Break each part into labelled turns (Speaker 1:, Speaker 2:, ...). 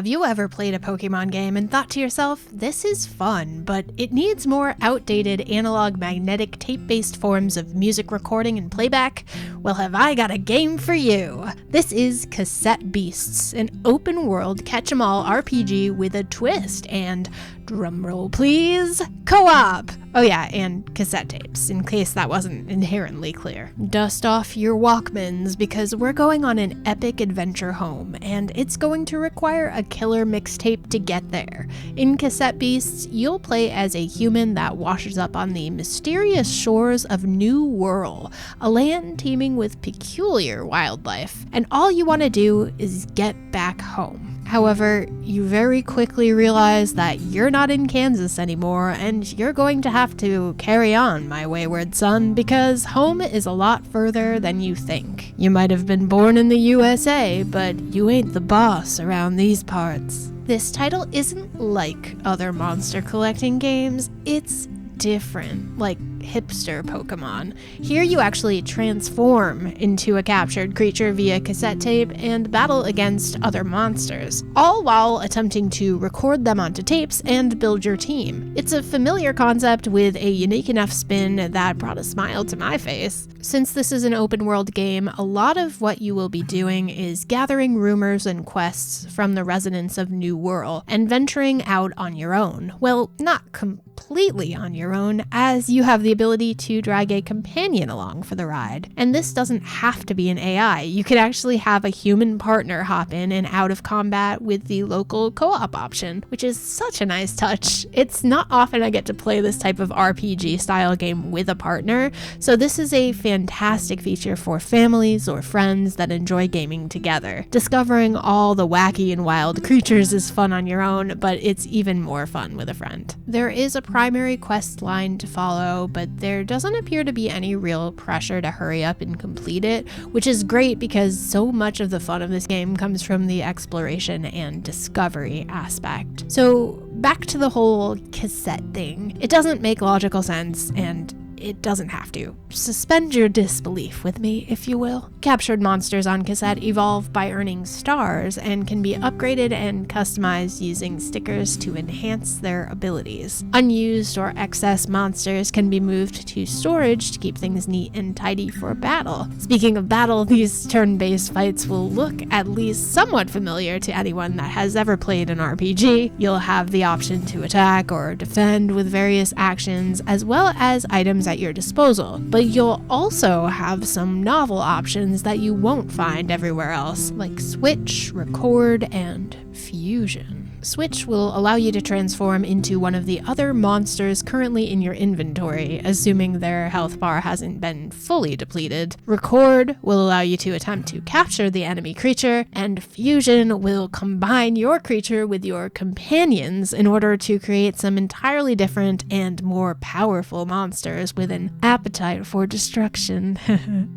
Speaker 1: Have you ever played a Pokemon game and thought to yourself, this is fun, but it needs more outdated analog magnetic tape-based forms of music recording and playback? Well, have I got a game for you! This is Cassette Beasts, an open-world catch-em-all RPG with a twist and, drumroll please, co-op! Oh yeah, and cassette tapes, in case that wasn't inherently clear. Dust off your Walkmans, because we're going on an epic adventure home, and it's going to require a killer mixtape to get there. In Cassette Beasts, you'll play as a human that washes up on the mysterious shores of 𝐦𝐨𝐬𝐿, a land teeming with peculiar wildlife, and all you want to do is get back home. However, you very quickly realize that you're not in Kansas anymore, and you're going to have to carry on, my wayward son, because home is a lot further than you think. You might have been born in the USA, but you ain't the boss around these parts. This title isn't like other monster collecting games, it's different, like hipster Pokemon. Here you actually transform into a captured creature via cassette tape and battle against other monsters, all while attempting to record them onto tapes and build your team. It's a familiar concept with a unique enough spin that brought a smile to my face. Since this is an open world game, a lot of what you will be doing is gathering rumors and quests from the residents of 𝐦𝐨𝐿 and venturing out on your own. Well, not completely on your own, as you have the ability to drag a companion along for the ride. And this doesn't have to be an AI. You could actually have a human partner hop in and out of combat with the local co-op option, which is such a nice touch. It's not often I get to play this type of RPG style game with a partner, so this is a fantastic feature for families or friends that enjoy gaming together. Discovering all the wacky and wild creatures is fun on your own, but it's even more fun with a friend. There is a primary quest line to follow, but there doesn't appear to be any real pressure to hurry up and complete it, which is great because so much of the fun of this game comes from the exploration and discovery aspect. So back to the whole cassette thing. It doesn't make logical sense, and it doesn't have to. Suspend your disbelief with me, if you will. Captured monsters on cassette evolve by earning stars and can be upgraded and customized using stickers to enhance their abilities. Unused or excess monsters can be moved to storage to keep things neat and tidy for battle. Speaking of battle, these turn-based fights will look at least somewhat familiar to anyone that has ever played an RPG. You'll have the option to attack or defend with various actions, as well as items at your disposal, but you'll also have some novel options that you won't find everywhere else, like switch, record, and fusion. Switch will allow you to transform into one of the other monsters currently in your inventory, assuming their health bar hasn't been fully depleted. Record will allow you to attempt to capture the enemy creature, and fusion will combine your creature with your companions in order to create some entirely different and more powerful monsters with an appetite for destruction.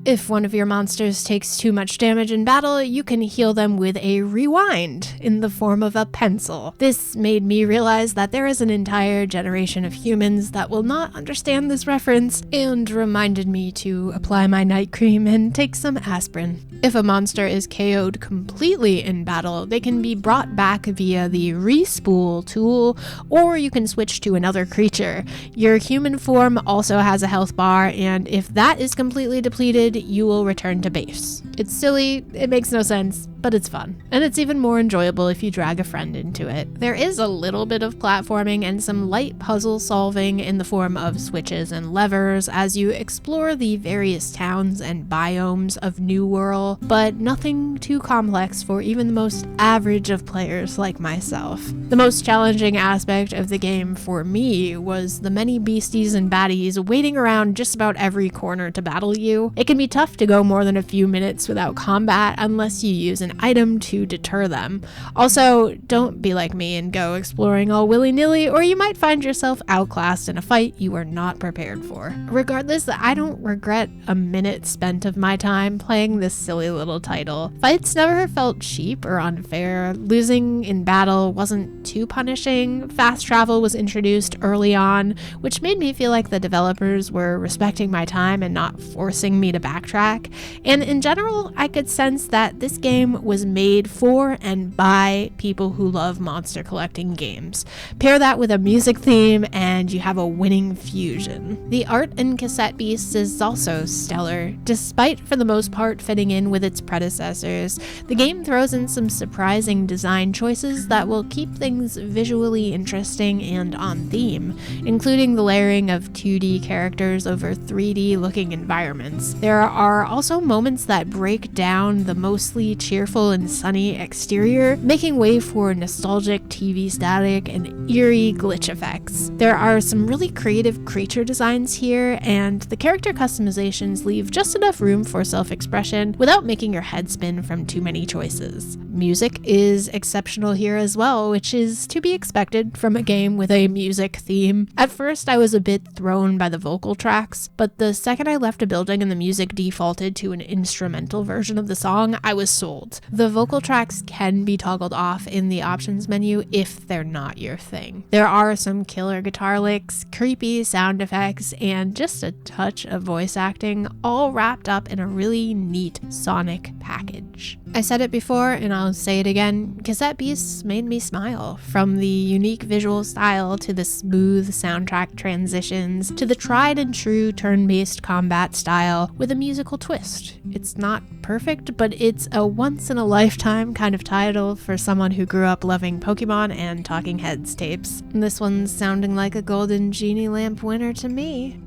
Speaker 1: If one of your monsters takes too much damage in battle, you can heal them with a rewind in the form of a pencil. This made me realize that there is an entire generation of humans that will not understand this reference, and reminded me to apply my night cream and take some aspirin. If a monster is KO'd completely in battle, they can be brought back via the respool tool, or you can switch to another creature. Your human form also has a health bar, and if that is completely depleted, you will return to base. It's silly, it makes no sense, but it's fun. And it's even more enjoyable if you drag a friend into it. There is a little bit of platforming and some light puzzle solving in the form of switches and levers as you explore the various towns and biomes of 𝐦𝐨𝐿, but nothing too complex for even the most average of players like myself. The most challenging aspect of the game for me was the many beasties and baddies waiting around just about every corner to battle you. It can be tough to go more than a few minutes without combat unless you use an item to deter them. Also, don't be like me and go exploring all willy-nilly, or you might find yourself outclassed in a fight you were not prepared for. Regardless, I don't regret a minute spent of my time playing this silly little title. Fights never felt cheap or unfair. Losing in battle wasn't too punishing. Fast travel was introduced early on, which made me feel like the developers were respecting my time and not forcing me to backtrack. And in general, I could sense that this game game was made for and by people who love monster collecting games. Pair that with a music theme and you have a winning fusion. The art in Cassette Beasts is also stellar. Despite for the most part fitting in with its predecessors, the game throws in some surprising design choices that will keep things visually interesting and on theme, including the layering of 2D characters over 3D looking environments. There are also moments that break down the mostly cheerful and sunny exterior, making way for nostalgic TV static and eerie glitch effects. There are some really creative creature designs here, and the character customizations leave just enough room for self-expression without making your head spin from too many choices. Music is exceptional here as well, which is to be expected from a game with a music theme. At first I was a bit thrown by the vocal tracks, but the second I left a building and the music defaulted to an instrumental version of the song, I was sold. The vocal tracks can be toggled off in the options menu if they're not your thing. There are some killer guitar licks, creepy sound effects, and just a touch of voice acting, all wrapped up in a really neat sonic package. I said it before and I'll say it again, Cassette Beasts made me smile. From the unique visual style to the smooth soundtrack transitions to the tried and true turn-based combat style with a musical twist. It's not perfect, but it's a once-in-a-lifetime kind of title for someone who grew up loving Pokemon and Talking Heads tapes. This one's sounding like a Golden Genie Lamp winner to me.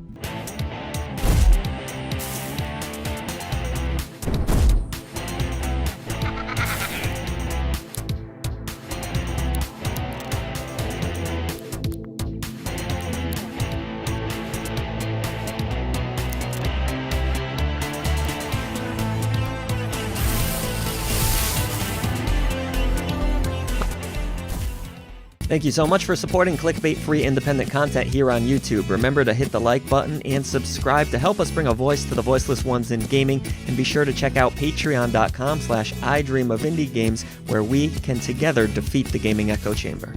Speaker 2: Thank you so much for supporting clickbait-free independent content here on YouTube. Remember to hit the like button and subscribe to help us bring a voice to the voiceless ones in gaming, and be sure to check out patreon.com/iDreamOfIndieGames, where we can together defeat the gaming echo chamber.